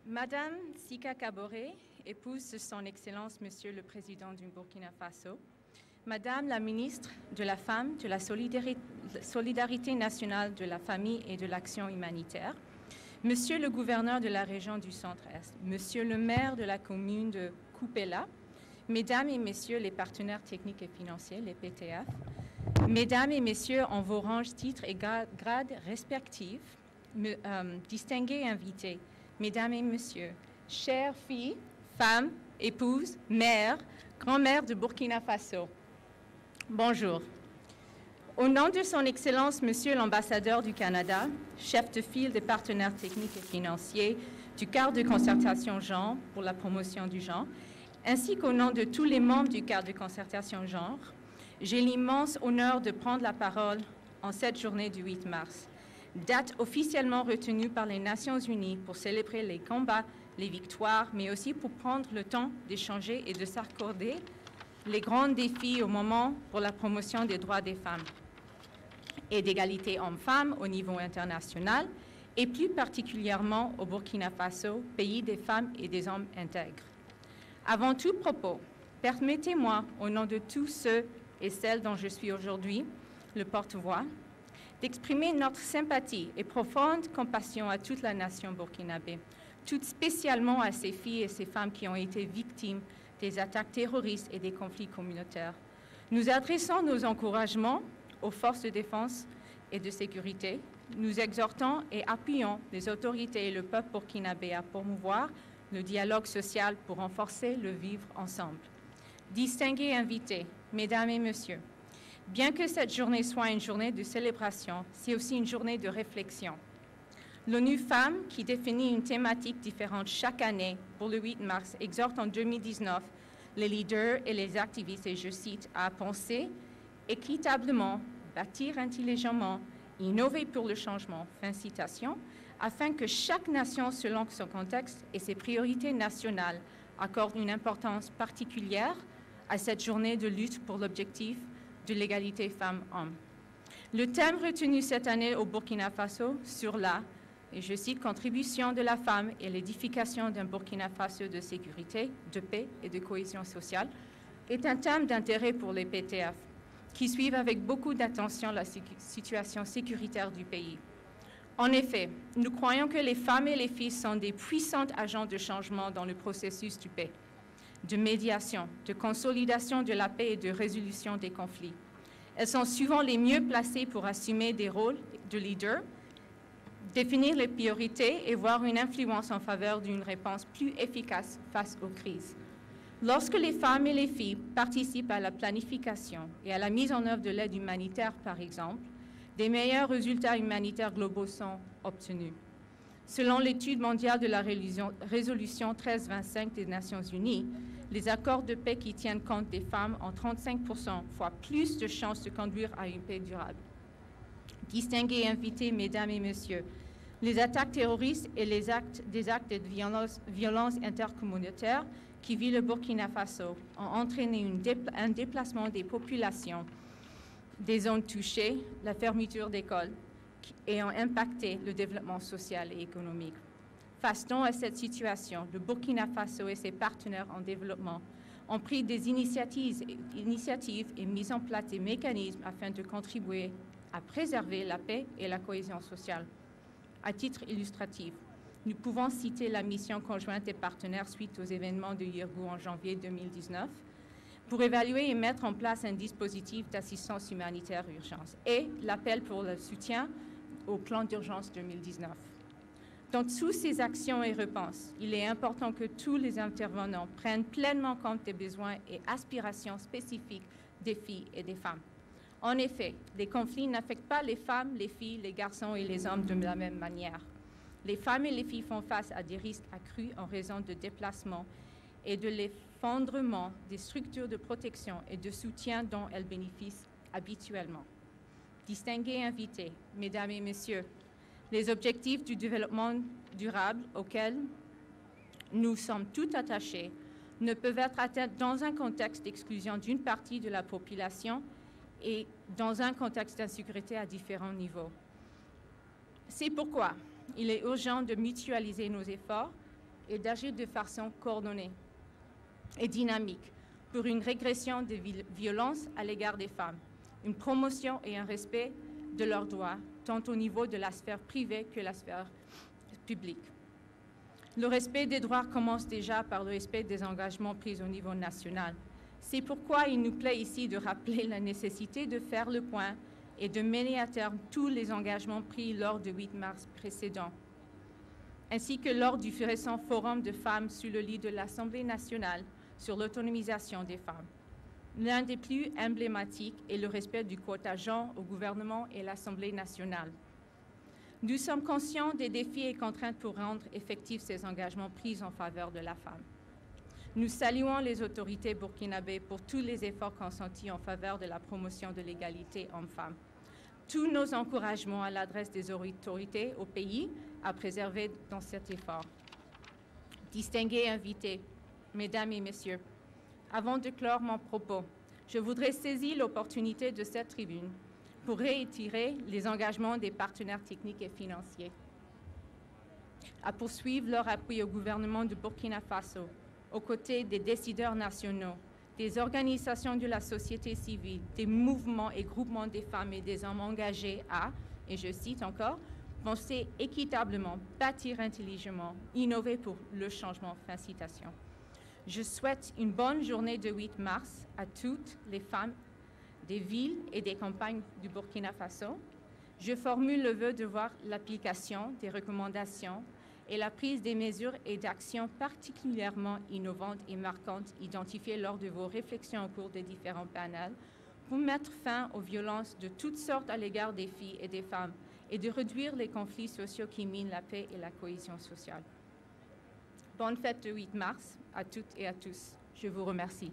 Madame Sika Kaboré, épouse de son Excellence Monsieur le Président du Burkina Faso, Madame la Ministre de la Femme, de la Solidarité nationale, de la Famille et de l'Action humanitaire, Monsieur le Gouverneur de la région du Centre-Est, Monsieur le maire de la commune de Kupela, Mesdames et Messieurs les partenaires techniques et financiers, les PTF, Mesdames et Messieurs en vos rangs, titres et grades respectifs, distingués invités, Mesdames et Messieurs, chères filles, femmes, épouses, mères, grand-mères de Burkina Faso, bonjour. Au nom de son Excellence, Monsieur l'ambassadeur du Canada, chef de file des partenaires techniques et financiers du cadre de concertation genre pour la promotion du genre, ainsi qu'au nom de tous les membres du cadre de concertation genre, j'ai l'immense honneur de prendre la parole en cette journée du 8 mars, date officiellement retenue par les Nations Unies pour célébrer les combats, les victoires, mais aussi pour prendre le temps d'échanger et de s'accorder les grands défis au moment pour la promotion des droits des femmes et d'égalité hommes-femmes au niveau international et plus particulièrement au Burkina Faso, pays des femmes et des hommes intègres. Avant tout propos, permettez-moi, au nom de tous ceux et celles dont je suis aujourd'hui le porte-voix, d'exprimer notre sympathie et profonde compassion à toute la nation burkinabé, tout spécialement à ces filles et ces femmes qui ont été victimes des attaques terroristes et des conflits communautaires. Nous adressons nos encouragements aux forces de défense et de sécurité. Nous exhortons et appuyons les autorités et le peuple burkinabé à promouvoir le dialogue social pour renforcer le vivre ensemble. Distingués invités, Mesdames et Messieurs, bien que cette journée soit une journée de célébration, c'est aussi une journée de réflexion. L'ONU Femmes, qui définit une thématique différente chaque année pour le 8 mars, exhorte en 2019 les leaders et les activistes, et je cite, à penser équitablement, bâtir intelligemment, innover pour le changement, fin citation, afin que chaque nation, selon son contexte et ses priorités nationales, accorde une importance particulière à cette journée de lutte pour l'objectif de l'égalité femmes-hommes. Le thème retenu cette année au Burkina Faso sur la, et je cite, contribution de la femme et l'édification d'un Burkina Faso de sécurité, de paix et de cohésion sociale, est un thème d'intérêt pour les PTF, qui suivent avec beaucoup d'attention la situation sécuritaire du pays. En effet, nous croyons que les femmes et les filles sont des puissantes agents de changement dans le processus de paix, de médiation, de consolidation de la paix et de résolution des conflits. Elles sont souvent les mieux placées pour assumer des rôles de leader, définir les priorités et voir une influence en faveur d'une réponse plus efficace face aux crises. Lorsque les femmes et les filles participent à la planification et à la mise en œuvre de l'aide humanitaire, par exemple, des meilleurs résultats humanitaires globaux sont obtenus. Selon l'étude mondiale de la résolution 1325 des Nations Unies, les accords de paix qui tiennent compte des femmes ont 35% fois plus de chances de conduire à une paix durable. Distingués invités, Mesdames et Messieurs, les attaques terroristes et des actes de violence intercommunautaire qui vit le Burkina Faso ont entraîné un déplacement des populations des zones touchées, la fermeture d'écoles et ont impacté le développement social et économique. Face donc à cette situation, le Burkina Faso et ses partenaires en développement ont pris des initiatives et mis en place des mécanismes afin de contribuer à préserver la paix et la cohésion sociale. À titre illustratif, nous pouvons citer la mission conjointe des partenaires suite aux événements de Yirgou en janvier 2019 pour évaluer et mettre en place un dispositif d'assistance humanitaire urgence et l'appel pour le soutien au plan d'urgence 2019. Dans toutes ces actions et réponses, il est important que tous les intervenants prennent pleinement compte des besoins et aspirations spécifiques des filles et des femmes. En effet, les conflits n'affectent pas les femmes, les filles, les garçons et les hommes de la même manière. Les femmes et les filles font face à des risques accrus en raison de déplacements et de l'effondrement des structures de protection et de soutien dont elles bénéficient habituellement. Distingués invités, Mesdames et Messieurs, les objectifs du développement durable auxquels nous sommes tous attachés ne peuvent être atteints dans un contexte d'exclusion d'une partie de la population et dans un contexte d'insécurité à différents niveaux. C'est pourquoi il est urgent de mutualiser nos efforts et d'agir de façon coordonnée et dynamique pour une régression des violences à l'égard des femmes, une promotion et un respect de leurs droits, tant au niveau de la sphère privée que la sphère publique. Le respect des droits commence déjà par le respect des engagements pris au niveau national. C'est pourquoi il nous plaît ici de rappeler la nécessité de faire le point et de mener à terme tous les engagements pris lors du 8 mars précédent, ainsi que lors du récent forum de femmes sous le lit de l'Assemblée nationale sur l'autonomisation des femmes. L'un des plus emblématiques est le respect du quota genre au gouvernement et l'Assemblée nationale. Nous sommes conscients des défis et contraintes pour rendre effectifs ces engagements pris en faveur de la femme. Nous saluons les autorités burkinabées pour tous les efforts consentis en faveur de la promotion de l'égalité hommes-femmes. Tous nos encouragements à l'adresse des autorités au pays à préserver dans cet effort. Distingués invités, Mesdames et Messieurs, avant de clore mon propos, je voudrais saisir l'opportunité de cette tribune pour réitérer les engagements des partenaires techniques et financiers à poursuivre leur appui au gouvernement du Burkina Faso, aux côtés des décideurs nationaux, des organisations de la société civile, des mouvements et groupements des femmes et des hommes engagés à, et je cite encore, penser équitablement, bâtir intelligemment, innover pour le changement. Fin citation. Je souhaite une bonne journée de 8 mars à toutes les femmes des villes et des campagnes du Burkina Faso. Je formule le vœu de voir l'application des recommandations et la prise des mesures et d'actions particulièrement innovantes et marquantes identifiées lors de vos réflexions au cours des différents panels pour mettre fin aux violences de toutes sortes à l'égard des filles et des femmes et de réduire les conflits sociaux qui minent la paix et la cohésion sociale. Bonne fête de 8 mars à toutes et à tous. Je vous remercie.